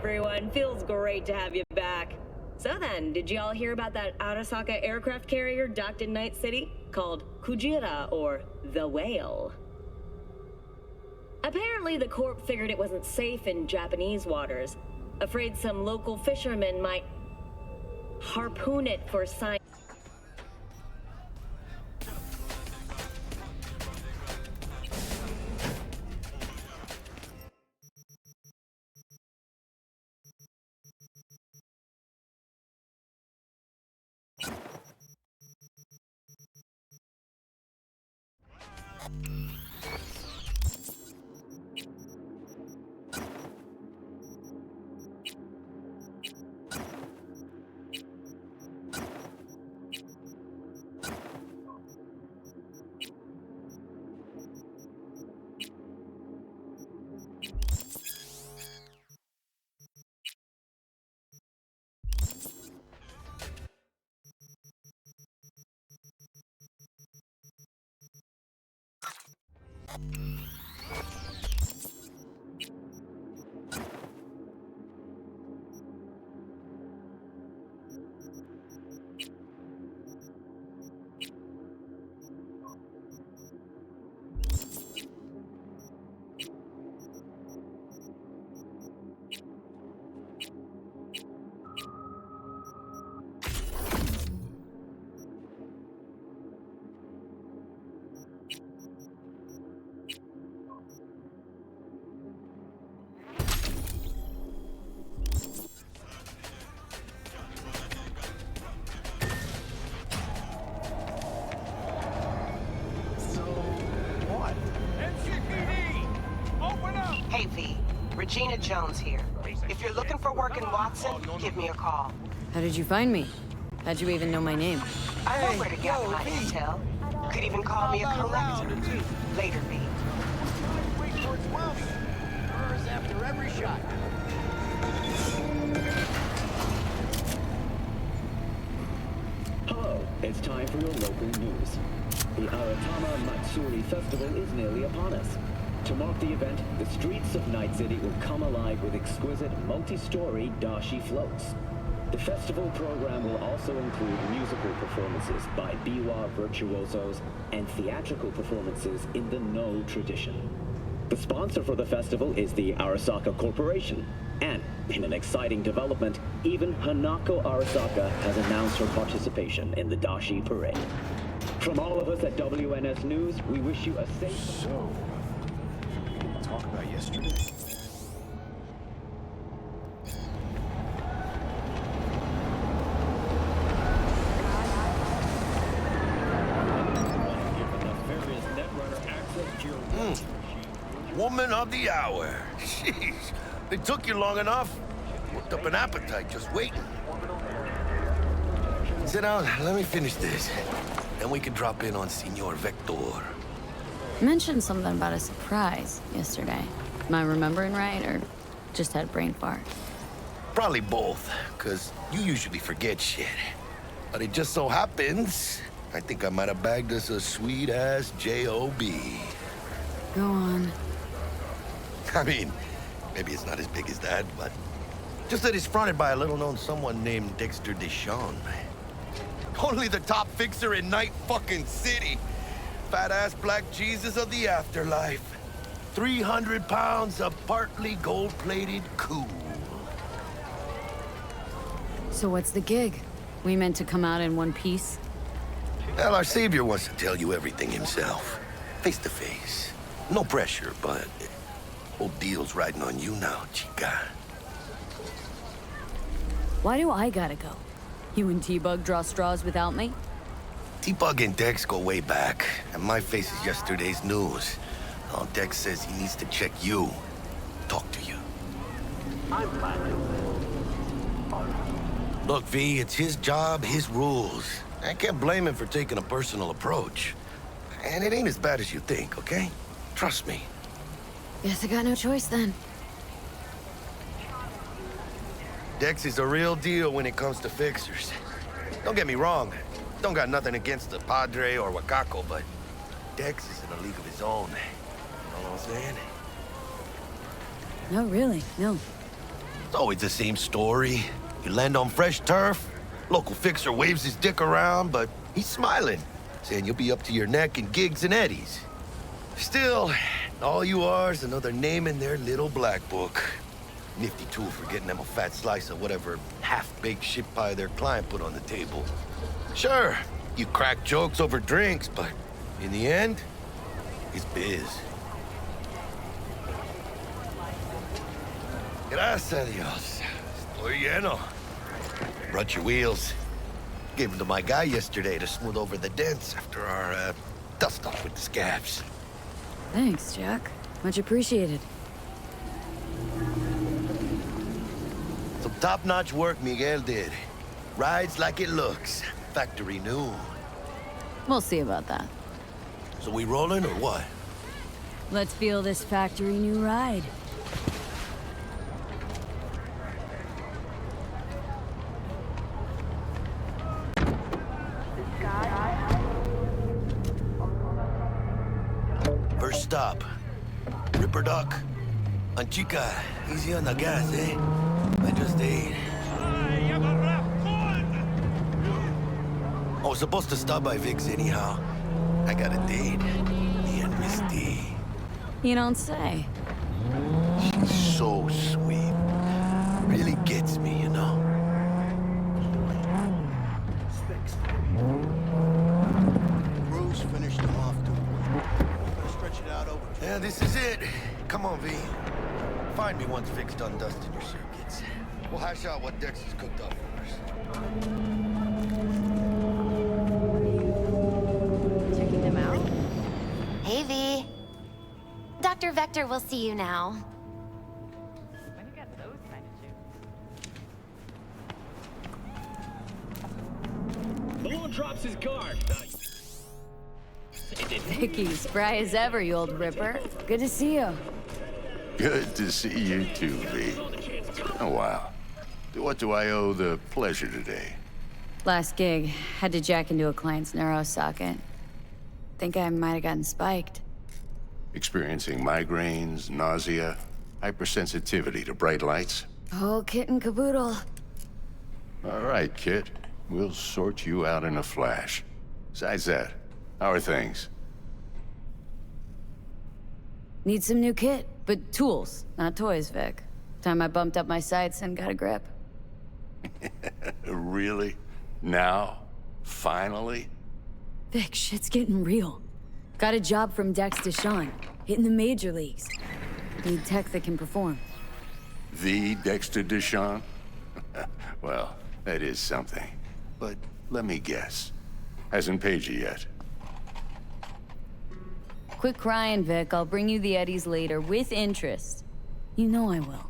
everyone. Feels great to have you back. So then, did you all hear about that Arasaka aircraft carrier docked in Night City called Kujira, or the Whale? Apparently, the Corp figured it wasn't safe in Japanese waters, afraid some local fishermen might harpoon it for science. Hey V, Regina Jones here. If you're looking for work in Watson, give me a call. How did you find me? How'd you even know my name? I know where to get my intel. Could even call me a collector. Later, V. Wait for its mommy. Hers after every shot. Hello, it's time for your local news. The Aratama Matsuri Festival is nearly upon us. To mark the event, the streets of Night City will come alive with exquisite multi-story dashi floats. The festival program will also include musical performances by biwa virtuosos and theatrical performances in the No tradition. The sponsor for the festival is the Arasaka Corporation, and in an exciting development, even Hanako Arasaka has announced her participation in the dashi parade. From all of us at WNS News, we wish you a safe... So, we didn't talk about yesterday? Woman of the hour. Jeez, it took you long enough. Worked up an appetite just waiting. Sit down, let me finish this. Then we can drop in on Senor Vector. Mentioned something about a surprise yesterday. Am I remembering right, or just had a brain fart? Probably both, because you usually forget shit. But it just so happens, I think I might have bagged us a sweet-ass J.O.B. Go on. I mean, maybe it's not as big as that, but just that it's fronted by a little-known someone named Dexter Deshawn. Only the top fixer in Night fucking City. Fat-ass black Jesus of the afterlife. 300 pounds of partly gold-plated cool. So what's the gig? We meant to come out in one piece? Well, our savior wants to tell you everything himself. Face to face. No pressure, but whole deal's riding on you now, chica. Why do I gotta go? You and T-Bug draw straws without me? T-Bug and Dex go way back, and my face is yesterday's news. Now Dex says he needs to check you, talk to you. I'm planning. Look, V, it's his job, his rules. I can't blame him for taking a personal approach. And it ain't as bad as you think, okay? Trust me. Guess I got no choice then. Dex is a real deal when it comes to fixers. Don't get me wrong. Don't got nothing against the Padre or Wakako, but Dex is in a league of his own. You know what I'm saying? No, really, no. It's always the same story. You land on fresh turf, local fixer waves his dick around, but he's smiling, saying you'll be up to your neck in gigs and eddies. Still, all you are is another name in their little black book. Nifty tool for getting them a fat slice of whatever half-baked shit pie their client put on the table. Sure, you crack jokes over drinks, but in the end, it's biz. Gracias a Dios. Estoy lleno. Brought your wheels. Gave them to my guy yesterday to smooth over the dents after our, dust-off with the scabs. Thanks, Jack. Much appreciated. Some top-notch work Miguel did. Rides like it looks. Factory new. We'll see about that. So we rolling or what? Let's feel this factory new ride. First stop. Ripper Duck. Anchica, easy on the gas, eh? I just ate. I was supposed to stop by Vic's anyhow. I got a date. Me and Miss D. You don't say. She's so sweet. Really gets me, you know? Bruce finished him off too. Gonna stretch it out over. Yeah, this is it. Come on, V. Find me once Vic's done dusting your circuits. We'll hash out what Dex has cooked up first. Checking them out? Hey, V. Dr. Vector will see you now. When you got those kind of shoes. Balloon drops his guard. Vicky, spry as ever, you old ripper. Good to see you. Good to see you too, V. Oh, wow. What do I owe the pleasure today? Last gig, had to jack into a client's neuro socket. Think I might have gotten spiked. Experiencing migraines, nausea, hypersensitivity to bright lights? Oh, kit and caboodle. All right, Kit. We'll sort you out in a flash. Besides that, how are things? Need some new kit, but tools, not toys, Vic. Time I bumped up my sights and got a grip. Really? Now? Finally? Vic, shit's getting real. Got a job from Dex Deshawn, hitting the major leagues. Need tech that can perform. The Dexter Deshawn? Well, that is something. But let me guess. Hasn't paid you yet. Quit crying, Vic. I'll bring you the eddies later, with interest. You know I will.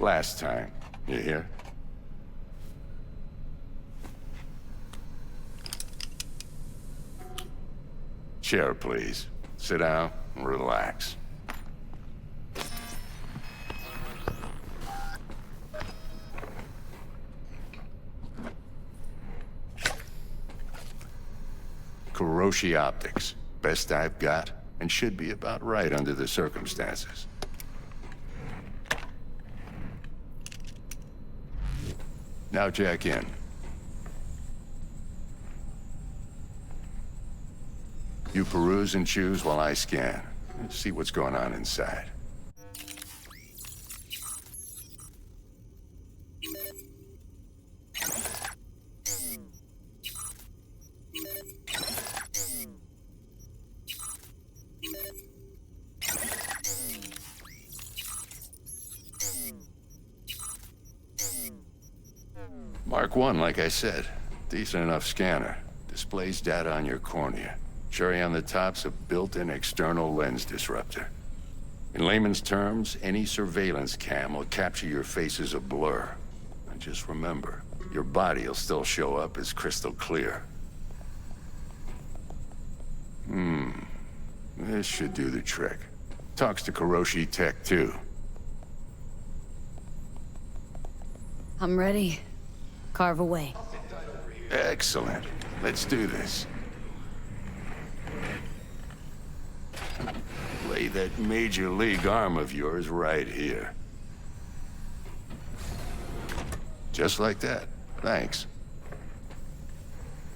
Last time. You hear? Chair, please. Sit down and relax. Kuroshi Optics. Best I've got, and should be about right under the circumstances. Now jack in. You peruse and choose while I scan. See what's going on inside. Mark 1, like I said. Decent enough scanner. Displays data on your cornea. Cherry on the top's a built-in external lens disruptor. In layman's terms, any surveillance cam will capture your face as a blur. And just remember, your body will still show up as crystal clear. This should do the trick. Talks to Kuroshi Tech, too. I'm ready. Carve away. Excellent. Let's do this. Lay Lay that major league arm of yours right here. Just like that. Thanks.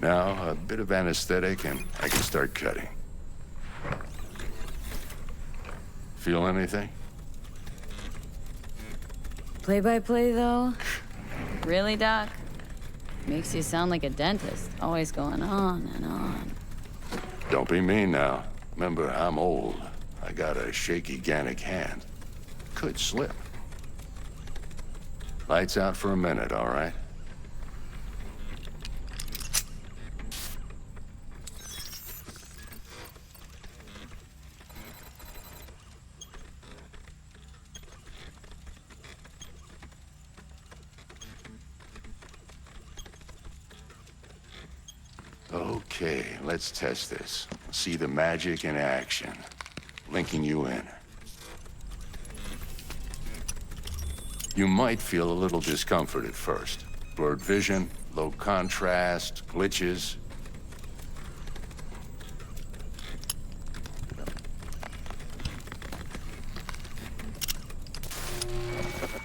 Now, a bit of anesthetic and I can start cutting. Feel anything? Play-by-play, though? Really, Doc? Makes you sound like a dentist, always going on and on. Don't be mean now. Remember, I'm old. I got a shaky Gannic hand. Could slip. Lights out for a minute, all right? Okay, let's test this. See the magic in action. Linking you in. You might feel a little discomfort at first. Blurred vision, low contrast, glitches.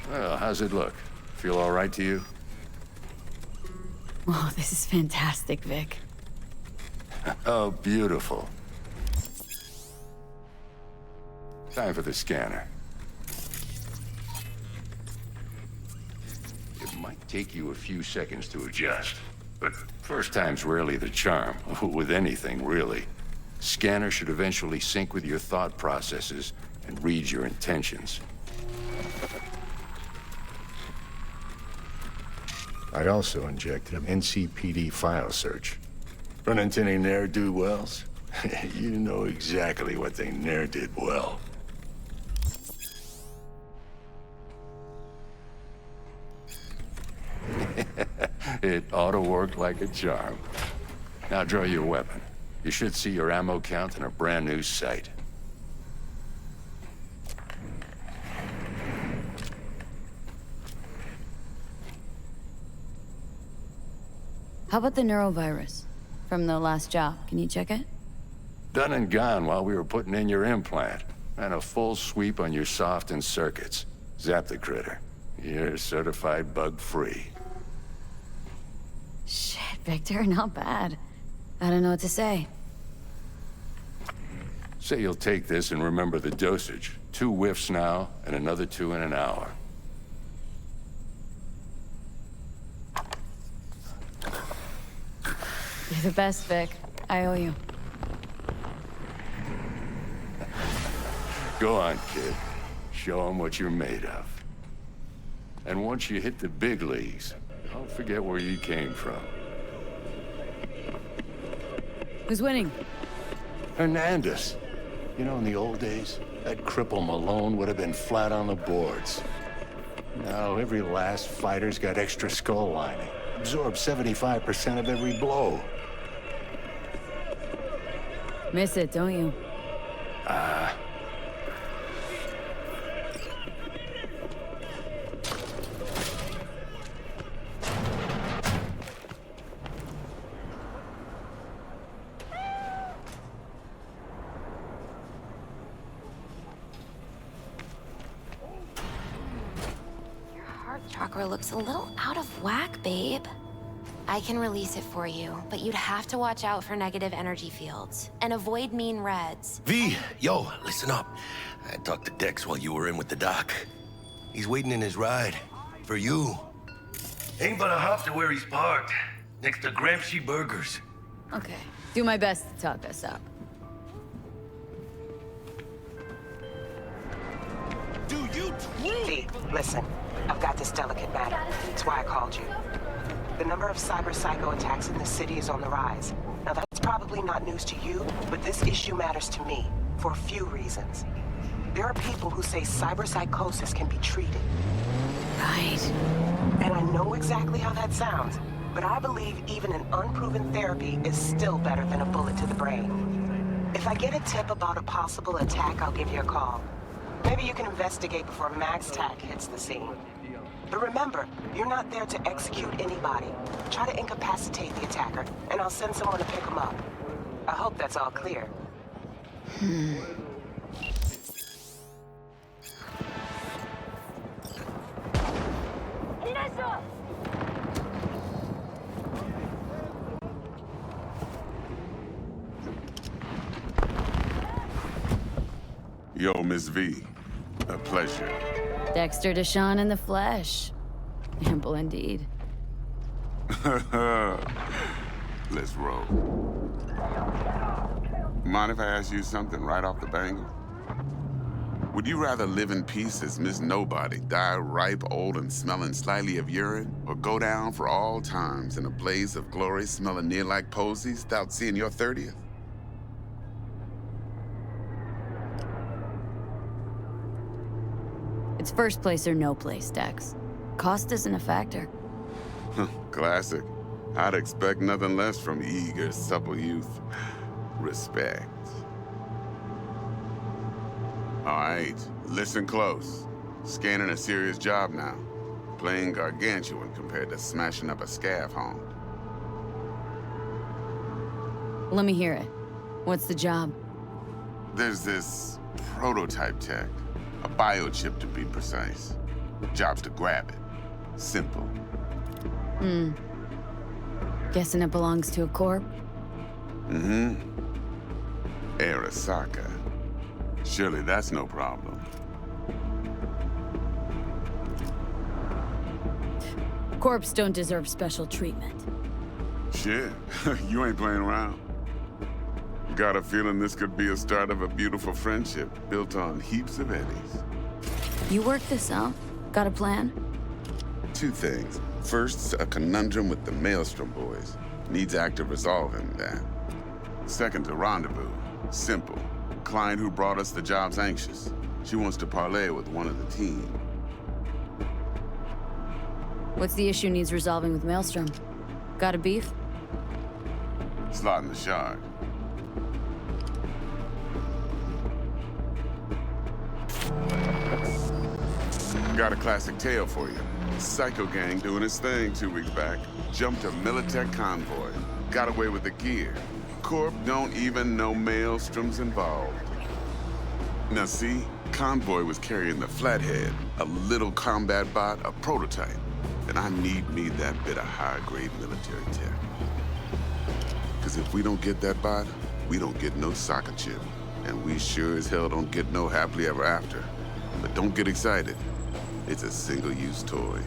Well, how's it look? Feel all right to you? Oh, this is fantastic, Vic. Oh, beautiful. Time for the scanner. It might take you a few seconds to adjust, but first time's rarely the charm, with anything, really. Scanner should eventually sync with your thought processes and read your intentions. I also injected an NCPD file search. Run into any ne'er-do-wells? You know exactly what they ne'er did well. It ought to work like a charm. Now draw your weapon. You should see your ammo count in a brand new sight. How about the neurovirus? From the last job, can you check it? Done and gone while we were putting in your implant. And a full sweep on your soft and circuits. Zap the critter. You're certified bug-free. Shit, Victor, not bad. I don't know what to say. Say you'll take this and remember the dosage. 2 whiffs now, and another 2 in an hour. You're the best, Vic. I owe you. Go on, kid. Show them what you're made of. And once you hit the big leagues, don't forget where you came from. Who's winning? Hernandez. You know, in the old days, that cripple Malone would have been flat on the boards. Now, every last fighter's got extra skull lining. Absorbs 75% of every blow. Miss it, don't you? Your heart chakra looks a little out of whack, babe. I can release it for you, but you'd have to watch out for negative energy fields and avoid mean reds. V, yo, listen up. I talked to Dex while you were in with the doc. He's waiting in his ride. For you. Ain't but a hop to where he's parked. Next to Gramsci Burgers. Okay. Do my best to talk us up. Do you truly? V, listen. I've got this delicate matter. That's why I called you. The number of cyber psycho attacks in the city is on the rise. Now that's probably not news to you, but this issue matters to me for a few reasons. There are people who say cyber psychosis can be treated. Right. And I know exactly how that sounds, but I believe even an unproven therapy is still better than a bullet to the brain. If I get a tip about a possible attack, I'll give you a call. Maybe you can investigate before MaxTac hits the scene. But remember, you're not there to execute anybody. Try to incapacitate the attacker, and I'll send someone to pick him up. I hope that's all clear. Yo, Miss V. A pleasure. Dexter Deshawn in the flesh. Ample indeed. Let's roll. Mind if I ask you something right off the bangle? Would you rather live in peace as Miss Nobody, die ripe, old, and smelling slightly of urine, or go down for all times in a blaze of glory smelling near like posies without seeing your 30th? It's first place or no place, Dex. Cost isn't a factor. Classic. I'd expect nothing less from eager, supple youth. Respect. All right, listen close. Scanning a serious job now. Playing gargantuan compared to smashing up a scaffold. Let me hear it. What's the job? There's this prototype tech. A biochip to be precise. Job's to grab it. Simple. Guessing it belongs to a corp? Mm-hmm. Arasaka. Surely that's no problem. Corps don't deserve special treatment. Shit, you ain't playing around. Got a feeling this could be a start of a beautiful friendship built on heaps of eddies. You work this out? Got a plan? Two things. First, a conundrum with the Maelstrom boys. Needs active resolving that. Second, a rendezvous. Simple. Client who brought us the job's anxious. She wants to parlay with one of the team. What's the issue needs resolving with Maelstrom? Got a beef? Slot in the shard. Got a classic tale for you. Psycho gang doing his thing 2 weeks back. Jumped a Militech convoy. Got away with the gear. Corp don't even know Maelstrom's involved. Now see, convoy was carrying the Flathead, a little combat bot, a prototype. And I need me that bit of high-grade military tech. Cause if we don't get that bot, we don't get no soccer chip. And we sure as hell don't get no happily ever after. But don't get excited. It's a single-use toy.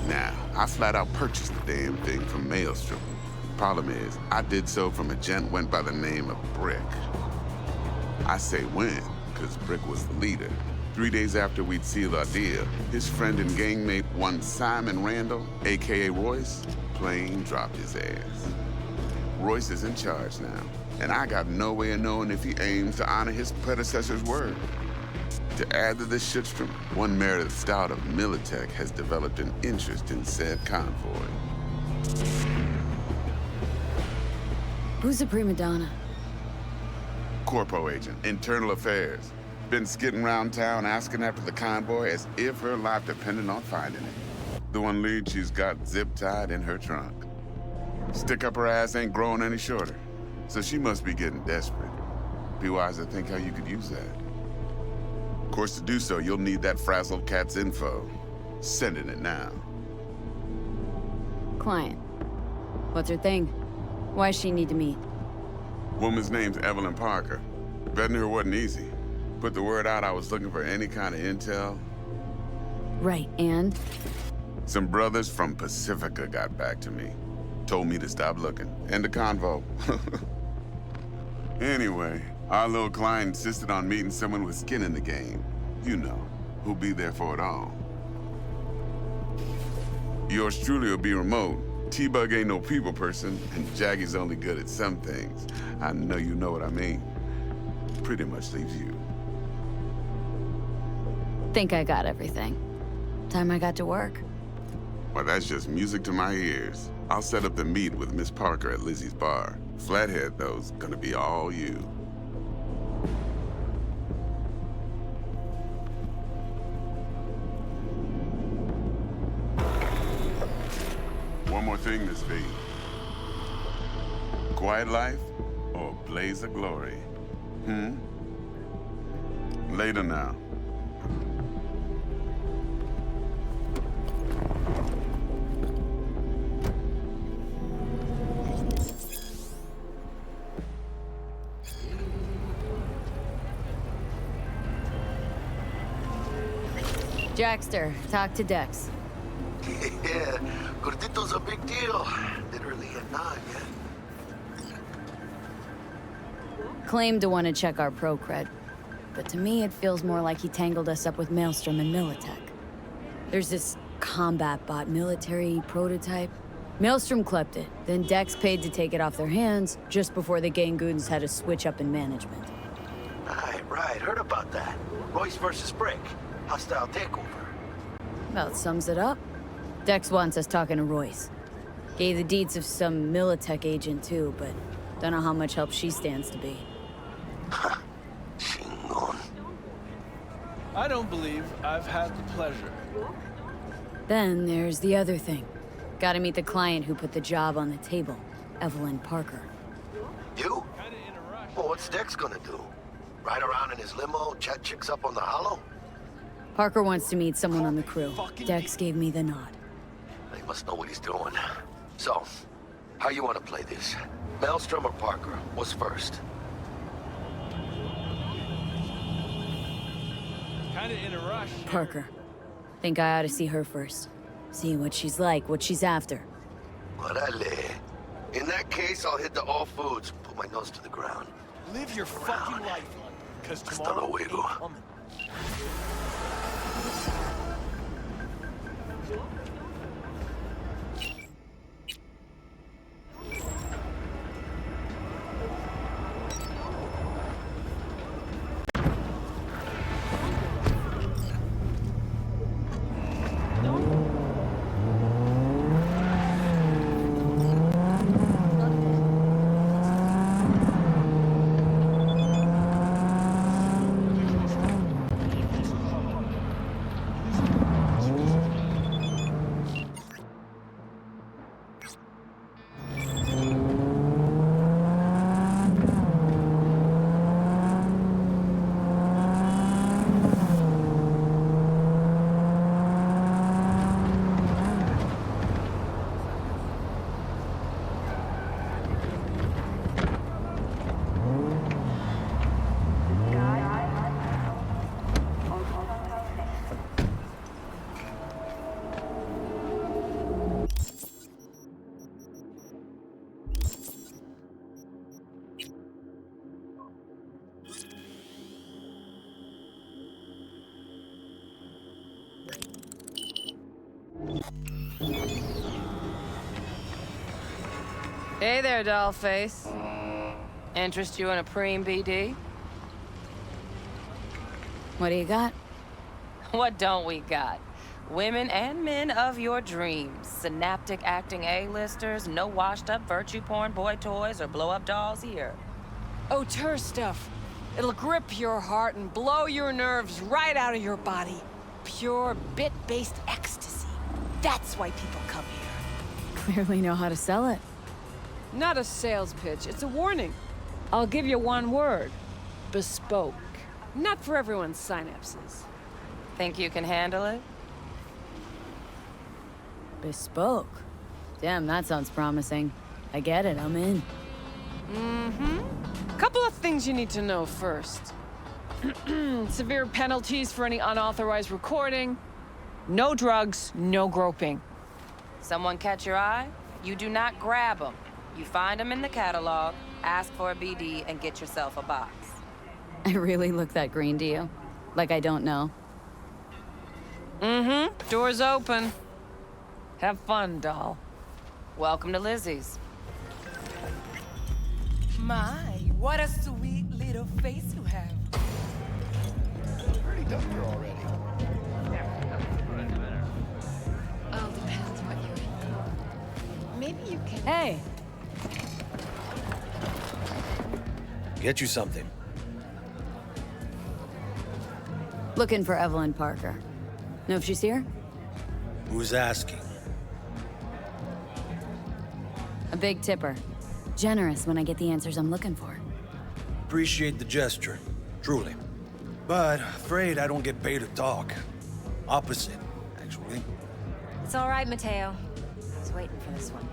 Now, I flat out purchased the damn thing from Maelstrom. Problem is, I did so from a gent went by the name of Brick. I say when, cause Brick was the leader. 3 days after we'd sealed our deal, his friend and gangmate, one Simon Randall, aka Royce, plain dropped his ass. Royce is in charge now, and I got no way of knowing if he aims to honor his predecessor's word. To add to this shitstorm, one Meredith Stout of Militech has developed an interest in said convoy. Who's the prima donna? Corpo agent, internal affairs. Been skidding around town asking after the convoy as if her life depended on finding it. The one lead she's got zip-tied in her trunk. Stick up her ass ain't growing any shorter, so she must be getting desperate. Be wise to think how you could use that. Of course, to do so, you'll need that frazzled cat's info. Sending it now. Client. What's her thing? Why does she need to meet? Woman's name's Evelyn Parker. Vetting her wasn't easy. Put the word out I was looking for any kind of intel. Right, and? Some brothers from Pacifica got back to me. Told me to stop looking. End the convo. Anyway, our little client insisted on meeting someone with skin in the game. You know, who'll be there for it all. Yours truly will be remote. T-Bug ain't no people person, and Jaggy's only good at some things. I know you know what I mean. Pretty much leaves you. Think I got everything. Time I got to work. Well, that's just music to my ears. I'll set up the meet with Miss Parker at Lizzie's bar. Flathead, though's gonna be all you. One more thing, Miss V. Quiet life or blaze of glory? Later now. Jackster, talk to Dex. Yeah, Gordito's a big deal. Literally a nod, yeah. Claimed to want to check our pro cred, but to me it feels more like he tangled us up with Maelstrom and Militech. There's this combat bot military prototype. Maelstrom clept it, then Dex paid to take it off their hands just before the Gangoons had a switch up in management. Right, heard about that. Royce versus Brick. Hostile takeover. About sums it up. Dex wants us talking to Royce. Gave the deeds of some Militech agent too, but don't know how much help she stands to be. Chingon. I don't believe I've had the pleasure. Then there's the other thing. Gotta meet the client who put the job on the table, Evelyn Parker. You? Well, what's Dex gonna do? Ride around in his limo, chat chicks up on the hollow? Parker wants to meet someone on the crew. Dex gave me the nod. He must know what he's doing. So, how you want to play this? Maelstrom or Parker? What's first? Kinda in a rush. Parker. Think I ought to see her first. See what she's like, what she's after. Orale. In that case, I'll hit the all foods, put my nose to the ground. Live your fucking life, because Hasta tomorrow luego. ain't coming. Hey there, dollface. Interest you in a preem BD? What do you got? What don't we got? Women and men of your dreams. Synaptic acting A-listers, no washed-up virtue porn boy toys or blow-up dolls here. Auteur stuff. It'll grip your heart and blow your nerves right out of your body. Pure bit-based ecstasy. That's why people come here. Clearly know how to sell it. Not a sales pitch, it's a warning. I'll give you one word. Bespoke. Not for everyone's synapses. Think you can handle it? Bespoke? Damn, that sounds promising. I get it, I'm in. Couple of things you need to know first. Severe penalties for any unauthorized recording. No drugs, no groping. Someone catch your eye? You do not grab them. You find them in the catalog, ask for a BD, and get yourself a box. I really look that green to you? Like I don't know? Door's open. Have fun, doll. Welcome to Lizzie's. My, what a sweet little face you have. Pretty dumped her already. All depends what you're in. Maybe you can... Hey! Get you something. Looking for Evelyn Parker. Know if she's here? Who's asking? A big tipper. Generous when I get the answers I'm looking for. Appreciate the gesture, truly. But afraid I don't get paid to talk. Opposite, actually. It's all right, Mateo. I was waiting for this one.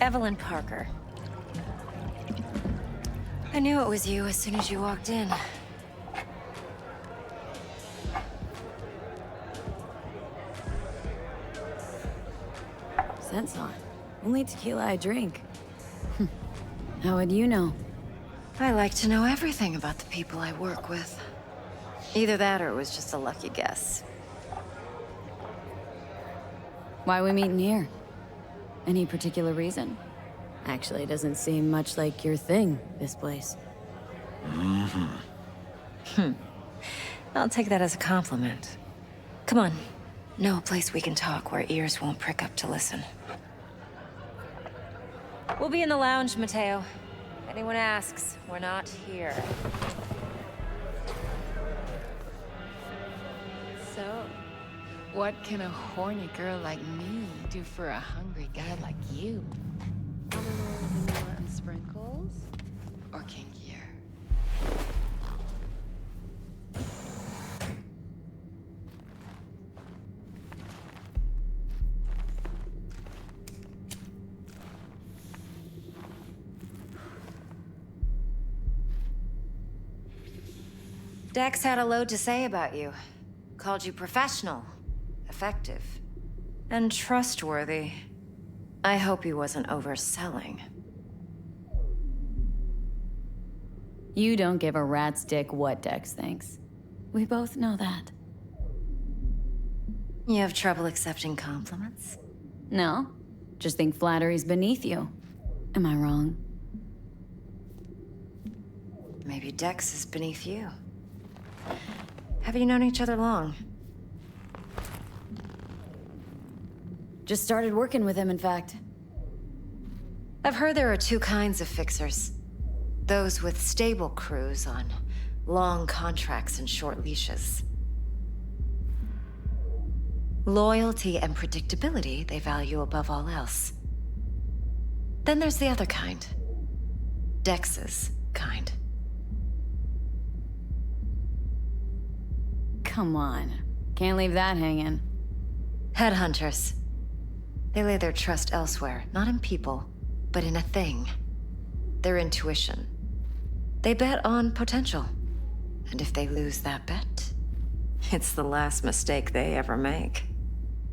Evelyn Parker. I knew it was you as soon as you walked in. Scent's on. Only tequila I drink. How would you know? I like to know everything about the people I work with. Either that or it was just a lucky guess. Why we meeting here? Any particular reason? Actually, it doesn't seem much like your thing, this place. I'll take that as a compliment. Come on. Know a place we can talk where ears won't prick up to listen. We'll be in the lounge, Mateo. If anyone asks, we're not here. So, what can a horny girl like me do for a hungry guy like you? Vanilla and sprinkles? Or kinkier? Dex had a load to say about you. Called you professional, effective, and trustworthy. I hope he wasn't overselling. You don't give a rat's dick what Dex thinks. We both know that. You have trouble accepting compliments? No, just think flattery's beneath you. Am I wrong? Maybe Dex is beneath you. Have you known each other long? Just started working with him, in fact. I've heard there are two kinds of fixers. Those with stable crews on long contracts and short leashes. Loyalty and predictability they value above all else. Then there's the other kind. Dex's kind. Come on. Can't leave that hanging. Headhunters. They lay their trust elsewhere, not in people, but in a thing. Their intuition. They bet on potential. And if they lose that bet, it's the last mistake they ever make.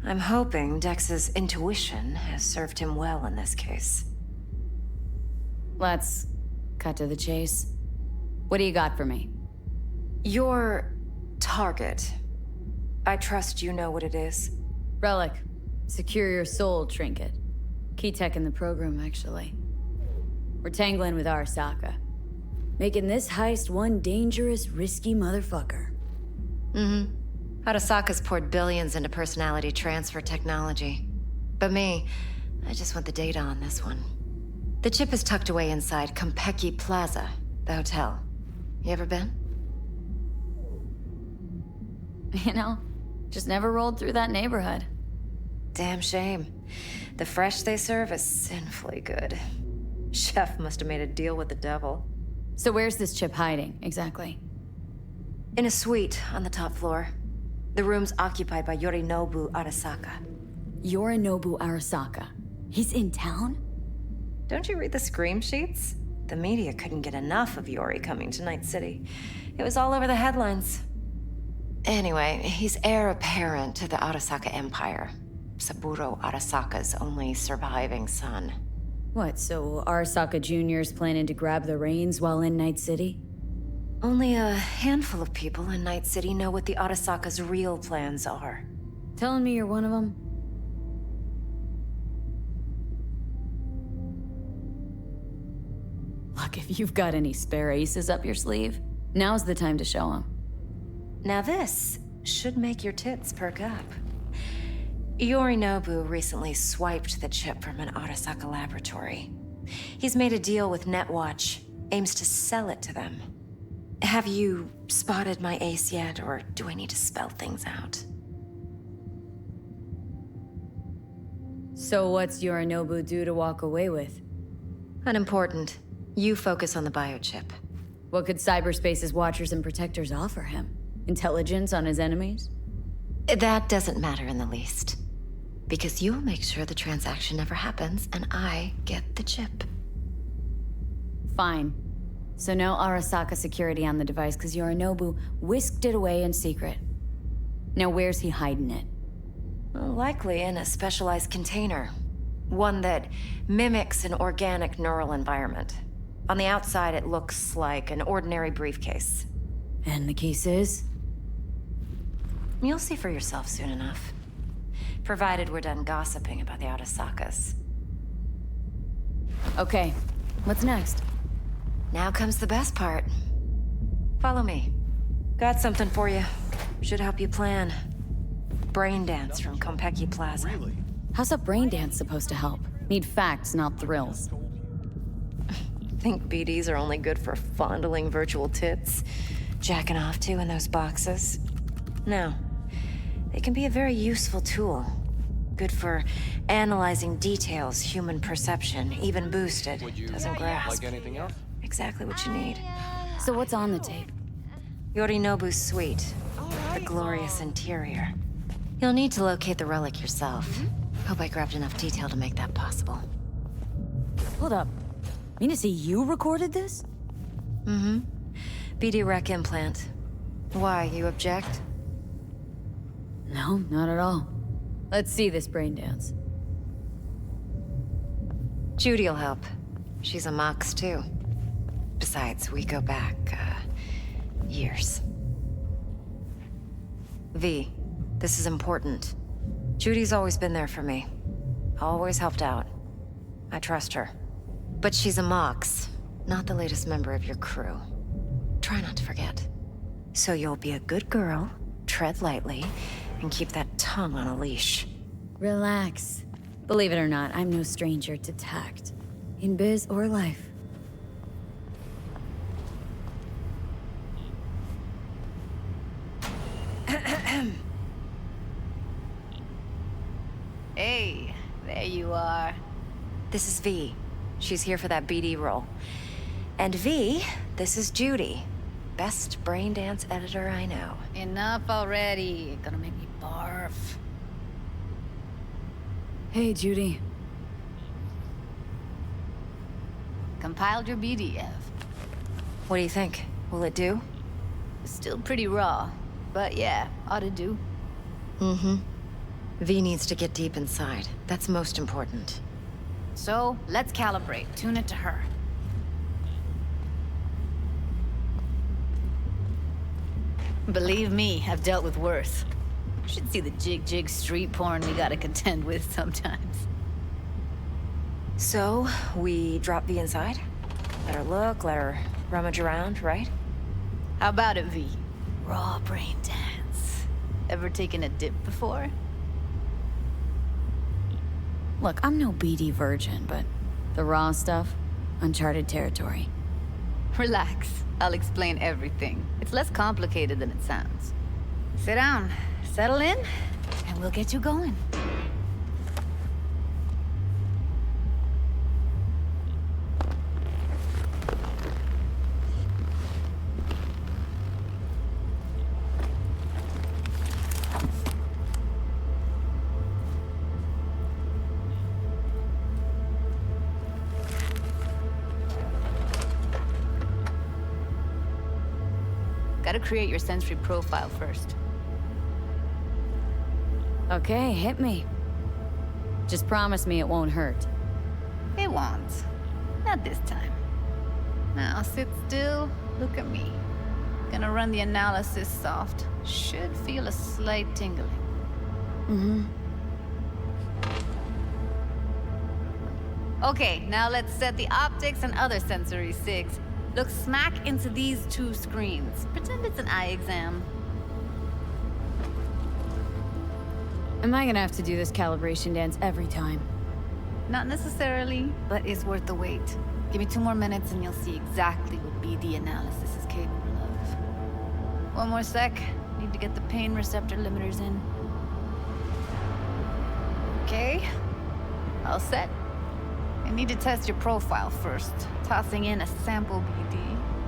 I'm hoping Dex's intuition has served him well in this case. Let's cut to the chase. What do you got for me? Your target. I trust you know what it is. Relic. Secure your soul trinket. Key tech in the program, actually. We're tangling with Arasaka. Making this heist one dangerous, risky motherfucker. Arasaka's poured billions into personality transfer technology. But me, I just want the data on this one. The chip is tucked away inside Konpeki Plaza, the hotel. You ever been? You know, just never rolled through that neighborhood. Damn shame. The fresh they serve is sinfully good. Chef must have made a deal with the devil. So where's this chip hiding, exactly? In a suite on the top floor. The room's occupied by Yorinobu Arasaka. Yorinobu Arasaka? He's in town? Don't you read the scream sheets? The media couldn't get enough of Yori coming to Night City. It was all over the headlines. Anyway, he's heir apparent to the Arasaka Empire. Saburo Arasaka's only surviving son. What, so Arasaka Jr.'s planning to grab the reins while in Night City? Only a handful of people in Night City know what the Arasaka's real plans are. Telling me you're one of them? Look, if you've got any spare aces up your sleeve, now's the time to show them. Now this should make your tits perk up. Yorinobu recently swiped the chip from an Arasaka laboratory. He's made a deal with Netwatch, aims to sell it to them. Have you spotted my ace yet, or do I need to spell things out? So what's Yorinobu due to walk away with? Unimportant. You focus on the biochip. What could cyberspace's watchers and protectors offer him? Intelligence on his enemies? That doesn't matter in the least. Because you'll make sure the transaction never happens, and I get the chip. Fine. So no Arasaka security on the device because Yorinobu whisked it away in secret. Now where's he hiding it? Well, likely in a specialized container. One that mimics an organic neural environment. On the outside, it looks like an ordinary briefcase. And the case is? You'll see for yourself soon enough. Provided we're done gossiping about the Arasakas. Okay, what's next? Now comes the best part. Follow me. Got something for you. Should help you plan. Brain dance from Konpeki Plaza. How's a brain dance supposed to help? Need facts, not thrills. Think BDs are only good for fondling virtual tits? Jacking off to in those boxes? No. They can be a very useful tool. Good for analyzing details human perception, even boosted, doesn't grasp. Like anything else? Exactly what you need. So what's on the tape? Yorinobu's suite. The glorious interior. You'll need to locate the relic yourself. Hope I grabbed enough detail to make that possible. Hold up. Mean to say you recorded this? Mm-hmm. BD rec implant. Why, you object? No, not at all. Let's see this brain dance. Judy'll help. She's a Mox, too. Besides, we go back, years. V, this is important. Judy's always been there for me. Always helped out. I trust her. But she's a Mox, not the latest member of your crew. Try not to forget. So you'll be a good girl, tread lightly, and keep that tongue on a leash. Relax. Believe it or not, I'm no stranger to tact. In biz or life. Hey, there you are. This is V. She's here for that BD role. And V, this is Judy. Best brain dance editor I know. Enough already. Gonna make me barf. Hey, Judy. Compiled your BDF. What do you think? Will it do? Still pretty raw, but yeah, ought to do. Mm-hmm. V needs to get deep inside. That's most important. So, let's calibrate. Tune it to her. Believe me, I've dealt with worse. You should see the jig street porn we gotta contend with sometimes. So, we drop V inside? Let her look, let her rummage around, right? How about it, V? Raw brain dance. Ever taken a dip before? Look, I'm no BD virgin, but the raw stuff, uncharted territory. Relax. I'll explain everything. It's less complicated than it sounds. Sit down, settle in, and we'll get you going. Gotta create your sensory profile first. Okay, hit me. Just promise me it won't hurt. It won't. Not this time. Now sit still, look at me. Gonna run the analysis soft. Should feel a slight tingling. Mm-hmm. Okay, now let's set the optics and other sensory sigs. Look smack into these two screens. Pretend it's an eye exam. Am I gonna have to do this calibration dance every time? Not necessarily, but it's worth the wait. Give me 2 more minutes and you'll see exactly what BD analysis is capable of. 1 more sec. Need to get the pain receptor limiters in. Okay. All set. I need to test your profile first. Tossing in a sample BD.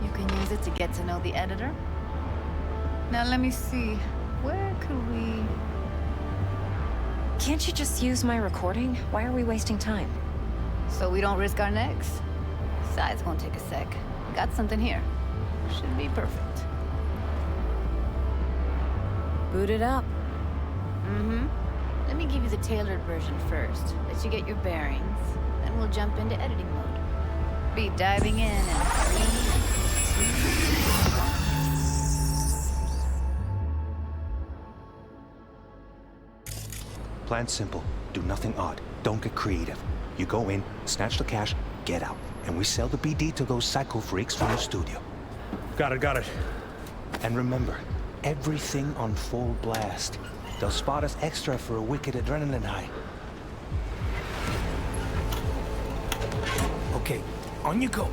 You can use it to get to know the editor. Now let me see. Where could we... Can't you just use my recording? Why are we wasting time? So we don't risk our necks. Besides, won't take a sec. Got something here. Should be perfect. Boot it up. Mm-hmm. Let me give you the tailored version first. Let you get your bearings. Then we'll jump into editing mode. Be diving in 3, 2... Plan simple. Do nothing odd. Don't get creative. You go in, snatch the cash, get out. And we sell the BD to those psycho freaks from the studio. Got it. And remember, everything on full blast. They'll spot us extra for a wicked adrenaline high. Okay, on you go.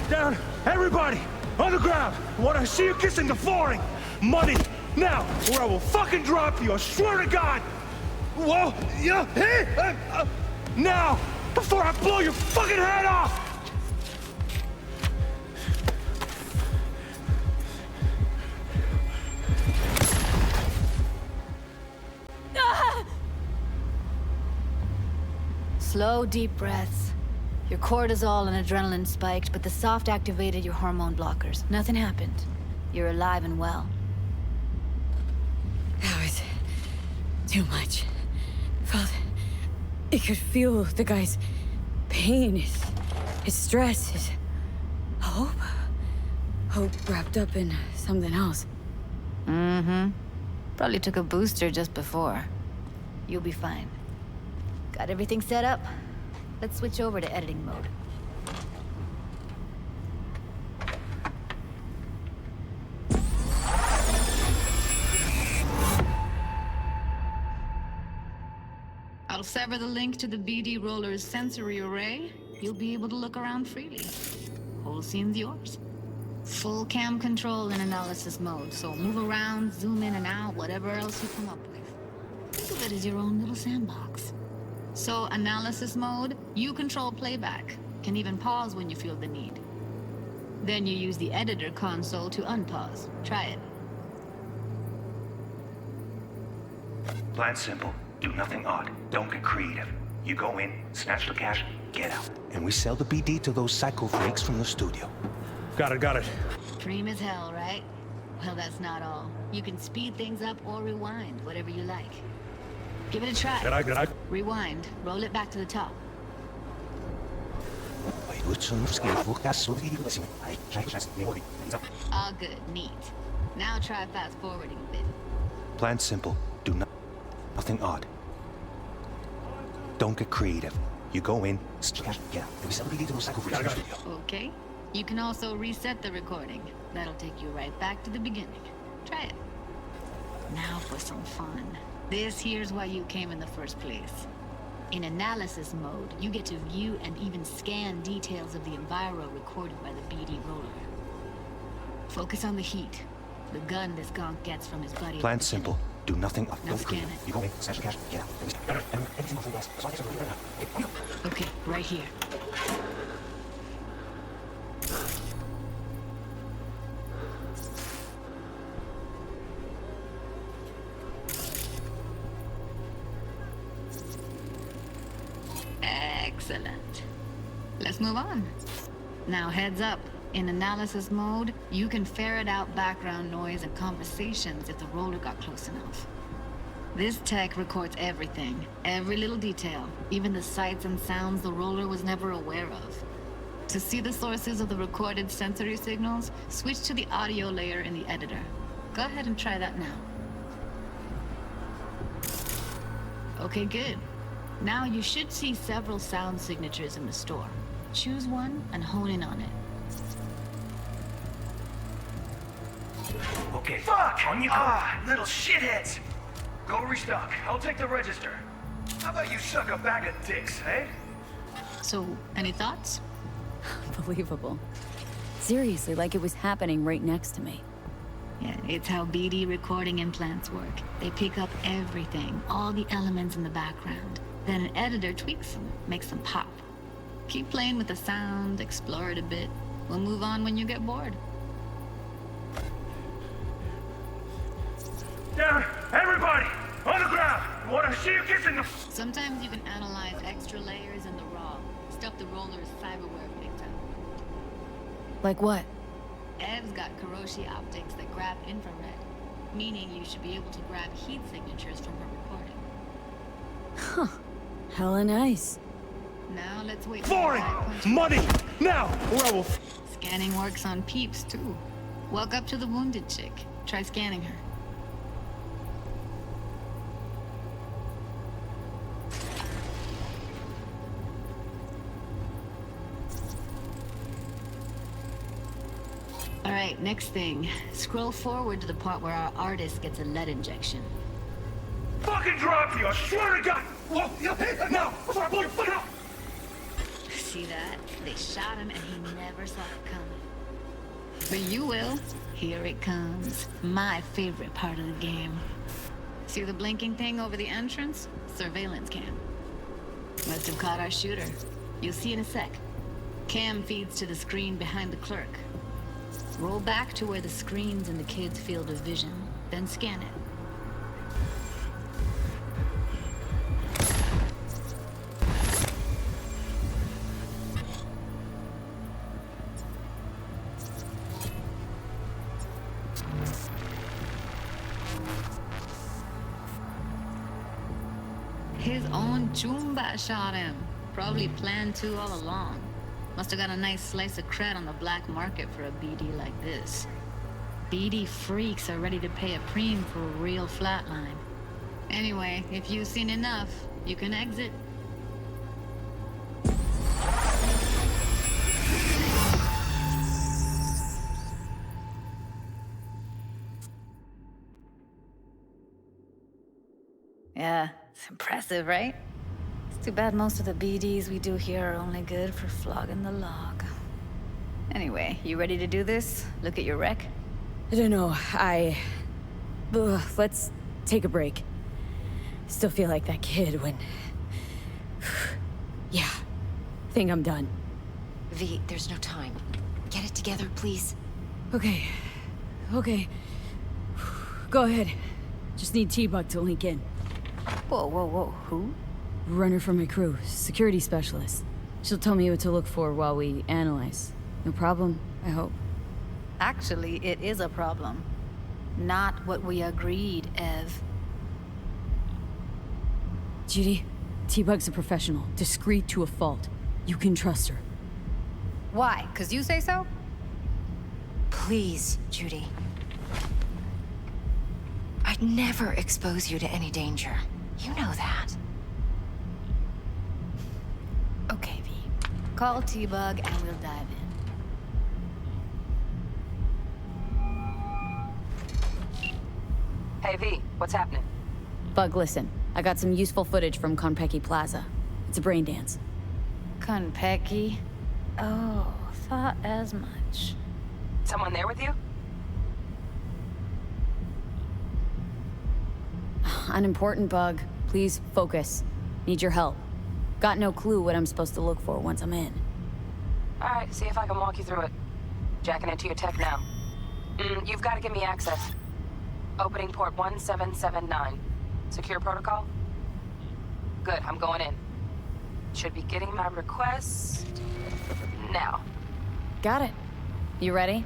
Down! Everybody! On the ground! I want to see you kissing the flooring! Money! Now! Or I will fucking drop you! I swear to God! Whoa! Yeah! Hey! Now! Before I blow your fucking head off! Slow, deep breaths. Your cortisol and adrenaline spiked, but the soft activated your hormone blockers. Nothing happened. You're alive and well. That was too much. I could feel the guy's pain, his stress, his hope. Hope wrapped up in something else. Mm-hmm. Probably took a booster just before. You'll be fine. Got everything set up? Let's switch over to editing mode. I'll sever the link to the BD roller's sensory array. You'll be able to look around freely. Whole scene's yours. Full cam control in analysis mode, so move around, zoom in and out, whatever else you come up with. Think of it as your own little sandbox. So, analysis mode, you control playback. Can even pause when you feel the need. Then you use the editor console to unpause. Try it. Plan simple. Do nothing odd. Don't get creative. You go in, snatch the cash, get out. And we sell the BD to those psycho freaks from the studio. Got it. Dream as hell, right? Well, that's not all. You can speed things up or rewind, whatever you like. Give it a try. Good I? Rewind. Roll it back to the top. All good. Neat. Now try fast forwarding a bit. Plan simple. Do nothing odd. Don't get creative. You go in, get out. We sell the BD to those psycho freaks from the studio. Okay. You can also reset the recording. That'll take you right back to the beginning. Try it. Now for some fun. This here's why you came in the first place. In analysis mode, you get to view and even scan details of the enviro recorded by the BD roller. Focus on the heat. The gun this gonk gets from his buddy. Plan simple. Do nothing. Now scan it. You go in, snatch the cash, get out. Okay, right here. Excellent. Let's move on. Now heads up. In analysis mode, you can ferret out background noise and conversations if the roller got close enough. This tech records everything, every little detail, even the sights and sounds the roller was never aware of. To see the sources of the recorded sensory signals, switch to the audio layer in the editor. Go ahead and try that now. Okay, good. Now you should see several sound signatures in the store. Choose one and hone in on it. Okay. Fuck! On you go! Little shitheads! Go restock. I'll take the register. How about you suck a bag of dicks, eh? So, any thoughts? Unbelievable. Seriously, like it was happening right next to me. Yeah, it's how BD recording implants work. They pick up everything, all the elements in the background. Then an editor tweaks them, makes them pop. Keep playing with the sound, explore it a bit. We'll move on when you get bored. Down, everybody! On the ground! I want to see you kissing the... Sometimes you can analyze extra layers in the raw. Stuff the roller's cyberware picked up. Like what? Ev's got Kiroshi optics that grab infrared, meaning you should be able to grab heat signatures from her recording. Huh. Hella nice. Now let's wait. Foreign! Money! Now, or I will... Scanning works on peeps, too. Walk up to the wounded chick. Try scanning her. Alright, next thing. Scroll forward to the part where our artist gets a lead injection. Fucking drop you, I swear to God! Whoa, now! Before I blow your foot out! See that? They shot him and he never saw it coming. But you will. Here it comes. My favorite part of the game. See the blinking thing over the entrance? Surveillance cam. Must have caught our shooter. You'll see in a sec. Cam feeds to the screen behind the clerk. Roll back to where the screen's in the kid's field of vision, then scan it. His own Chumba shot him. Probably planned to all along. Must have got a nice slice of cred on the black market for a BD like this. BD freaks are ready to pay a preem for a real flatline. Anyway, if you've seen enough, you can exit. Yeah, it's impressive, right? It's too bad most of the BDs we do here are only good for flogging the log. Anyway, you ready to do this? Look at your rec? I don't know, let's take a break. Still feel like that kid when... Yeah, think I'm done. V, there's no time. Get it together, please. Okay. Go ahead. Just need T-Bug to link in. Whoa, who? Runner from my crew, security specialist. She'll tell me what to look for while we analyze. No problem, I hope. Actually, it is a problem. Not what we agreed, Ev. Judy, T-Bug's a professional, discreet to a fault. You can trust her. Why? 'Cause you say so? Please, Judy. I'd never expose you to any danger. You know that. Okay, V. Call T-Bug and we'll dive in. Hey, V, what's happening? Bug, listen. I got some useful footage from Konpeki Plaza. It's a brain dance. Konpeki? Oh, thought as much. Someone there with you? Unimportant, Bug. Please focus. Need your help. Got no clue what I'm supposed to look for once I'm in. All right, see if I can walk you through it. Jacking into your tech now. You've got to give me access. Opening port 1779. Secure protocol? Good, I'm going in. Should be getting my request now. Got it. You ready?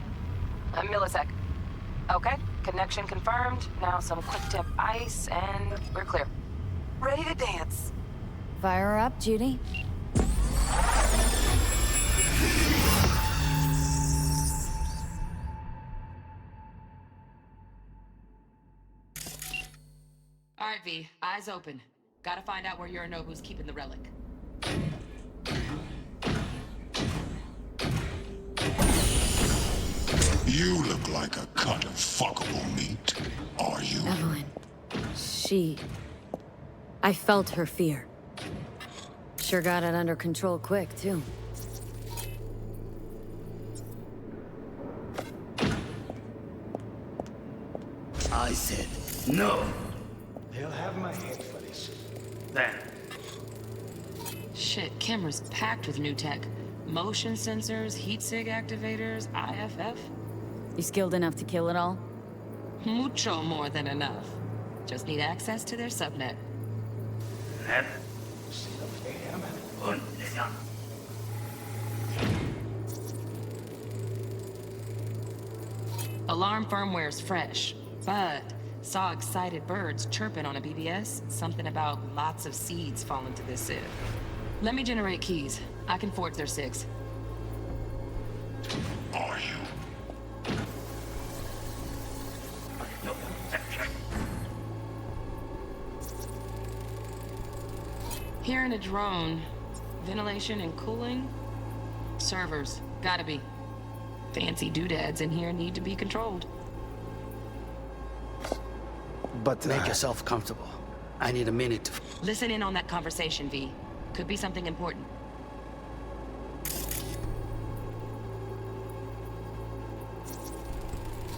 A millisec. Okay, connection confirmed. Now some quick tip ice, and we're clear. Ready to dance. Fire her up, Judy. All right, V, eyes open. Gotta find out where Yorinobu's keeping the relic. You look like a cut of fuckable meat, are you? Evelyn. I felt her fear. Sure got it under control quick, too. I said no. They'll have my head for this. Then. Shit, camera's packed with new tech. Motion sensors, heat sig activators, IFF. You skilled enough to kill it all? Mucho more than enough. Just need access to their subnet. Alarm firmware's fresh, but saw excited birds chirping on a BBS. Something about lots of seeds falling to this sieve. Let me generate keys. I can forge their SIGs. Are you? Hearing a drone. Ventilation and cooling? Servers. Gotta be. Fancy doodads in here need to be controlled. But make yourself comfortable. I need a minute to... Listen in on that conversation, V. Could be something important.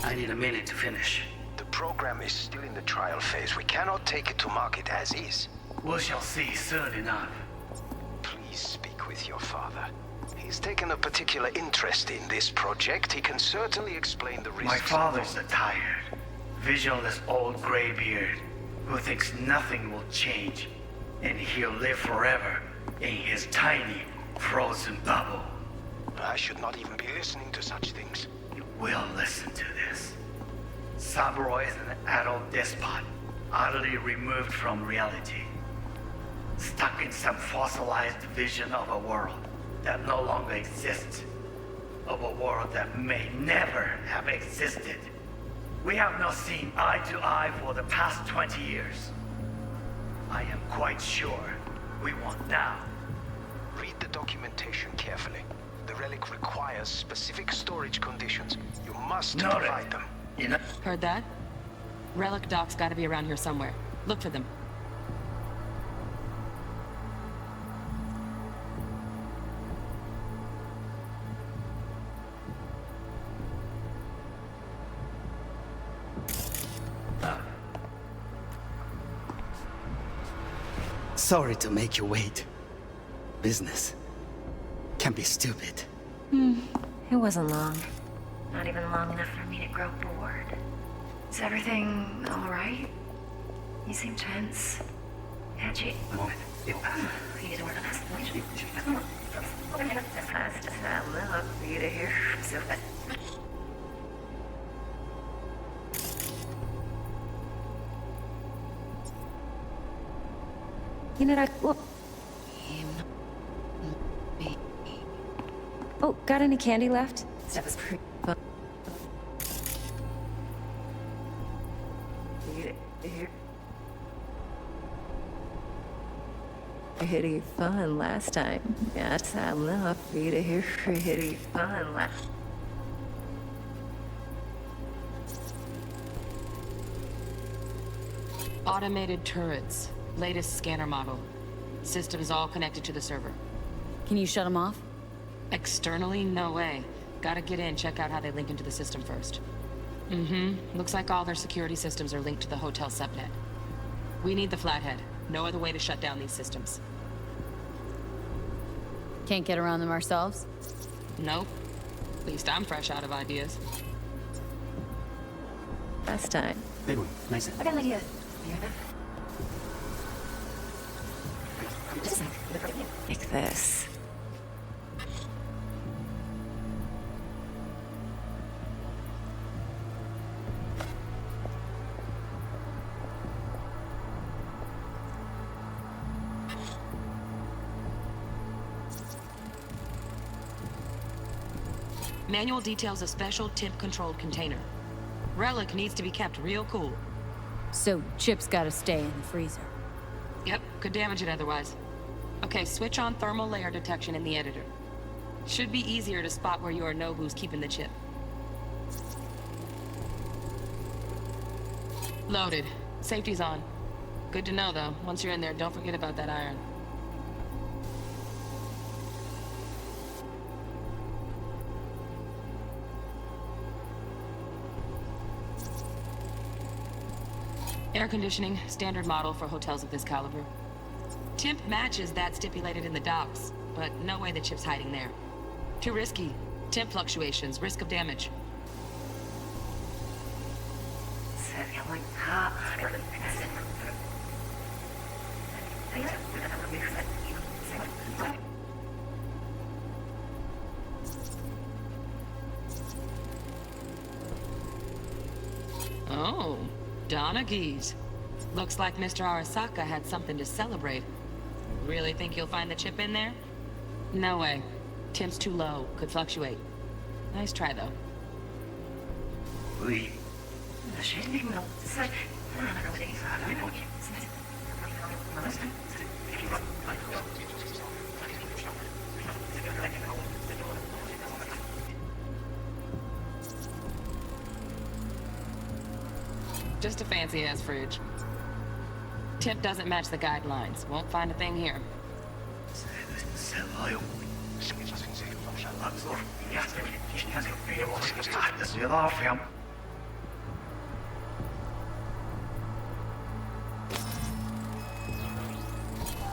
I need a minute to finish. The program is still in the trial phase. We cannot take it to market as is. We shall see soon enough. Please speak with your father. He's taken a particular interest in this project. He can certainly explain the risks. My father's a tired, visionless old graybeard who thinks nothing will change, and he'll live forever in his tiny, frozen bubble. I should not even be listening to such things. You will listen to this. Saburo is an adult despot, utterly removed from reality. Stuck in some fossilized vision of a world that no longer exists. Of a world that may never have existed. We have not seen eye to eye for the past 20 years. I am quite sure we won't now. Read the documentation carefully. The relic requires specific storage conditions. You must provide them. Heard that? Relic docs gotta be around here somewhere. Look for them. Sorry to make you wait. Business can be stupid. It wasn't long. Not even long enough for me to grow bored. Is everything all right? You seem tense. Edgy. You know, oh, got any candy left? Stuff is pretty fun. Pretty fun last time. Yes, I love pretty fun last. Automated turrets. Latest scanner model. Systems all connected to the server. Can you shut them off? Externally, no way. Gotta get in, check out how they link into the system first. Looks like all their security systems are linked to the hotel subnet. We need the flathead. No other way to shut down these systems. Can't get around them ourselves? Nope. At least I'm fresh out of ideas. Last time. Big one. Nice. I got an idea. Like this. Manual details a special temp-controlled container. Relic needs to be kept real cool. So Chip's gotta stay in the freezer. Yep, could damage it otherwise. Okay, switch on thermal layer detection in the editor. Should be easier to spot where Yorinobu's keeping the chip. Loaded. Safety's on. Good to know, though. Once you're in there, don't forget about that iron. Air conditioning, standard model for hotels of this caliber. Temp matches that stipulated in the docs, but no way the chip's hiding there. Too risky. Temp fluctuations, risk of damage. Oh, Donaghy's. Looks like Mr. Arasaka had something to celebrate. Really think you'll find the chip in there? No way. Temp's too low. Could fluctuate. Nice try, though. Just a fancy-ass fridge. Temp doesn't match the guidelines. Won't find a thing here.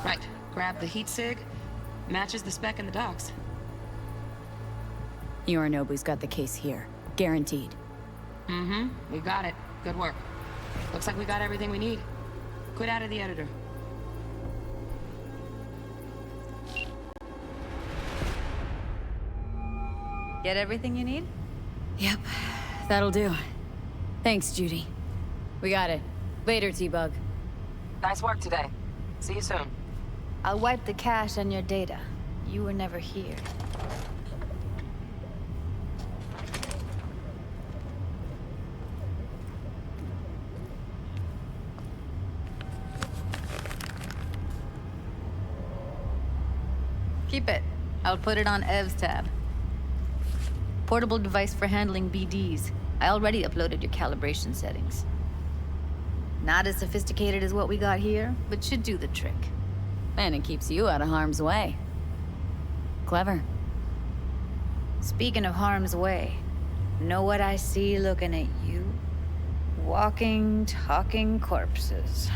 Right. Grab the heat sig. Matches the spec in the docs. Yorinobu's got the case here. Guaranteed. Mm-hmm. We got it. Good work. Looks like we got everything we need. Quit out of the editor. Get everything you need? Yep. That'll do. Thanks, Judy. We got it. Later, T-Bug. Nice work today. See you soon. I'll wipe the cache on your data. You were never here. Keep it. I'll put it on Ev's tab. Portable device for handling BDs. I already uploaded your calibration settings. Not as sophisticated as what we got here, but should do the trick. And it keeps you out of harm's way. Clever. Speaking of harm's way, know what I see looking at you? Walking, talking corpses.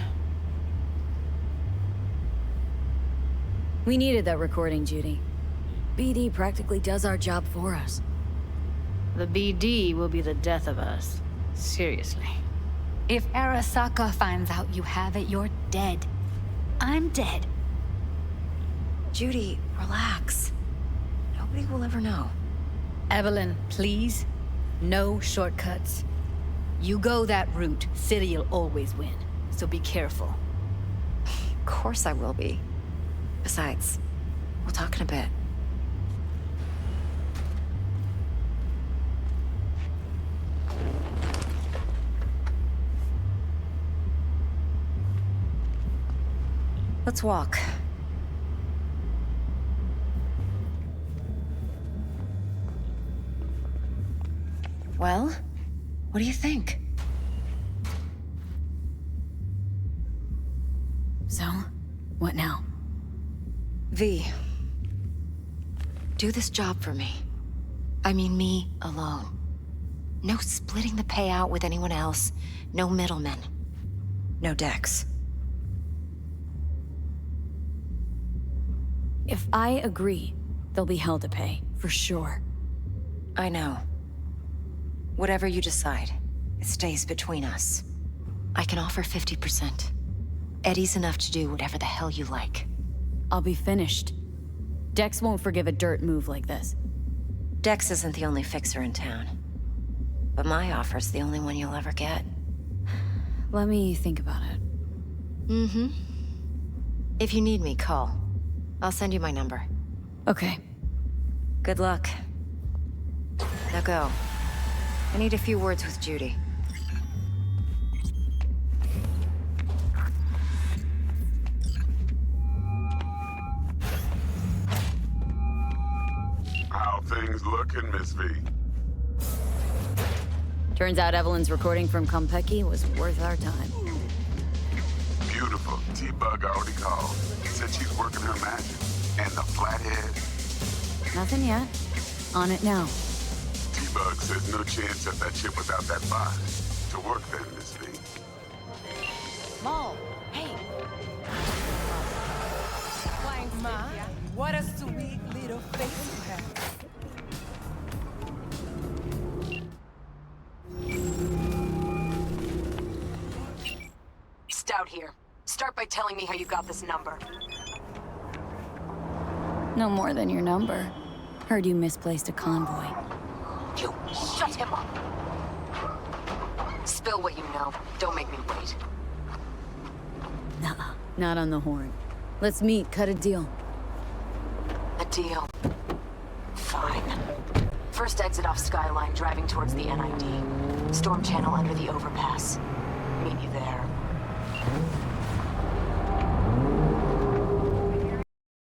We needed that recording, Judy. BD practically does our job for us. The BD will be the death of us. Seriously. If Arasaka finds out you have it, you're dead. I'm dead. Judy, relax. Nobody will ever know. Evelyn, please. No shortcuts. You go that route, City'll always win. So be careful. Of course I will be. Besides, we'll talk in a bit. Let's walk. Well, what do you think? So, what now? V, do this job for me. I mean me alone. No splitting the payout with anyone else. No middlemen. No Dex. If I agree, there'll be hell to pay, for sure. I know. Whatever you decide, it stays between us. I can offer 50%. Eddie's enough to do whatever the hell you like. I'll be finished. Dex won't forgive a dirt move like this. Dex isn't the only fixer in town. But my offer's the only one you'll ever get. Let me think about it. Mm-hmm. If you need me, call. I'll send you my number. Okay. Good luck. Now go. I need a few words with Judy. How things looking, Miss V? Turns out Evelyn's recording from Konpeki was worth our time. Beautiful. T-Bug already called. Said she's working her magic. And the flathead? Nothing yet. On it now. T-Bug says no chance at that chip without that body. To work then, Miss V. Maul, hey. My, what a sweet little face you have. Stout here. Start by telling me how you got this number. No more than your number. Heard you misplaced a convoy. You shut him up. Spill what you know. Don't make me wait. Nuh-uh. Not on the horn. Let's meet, cut a deal. A deal. Fine. First exit off Skyline, driving towards the NID. Storm channel under the overpass. Meet you there.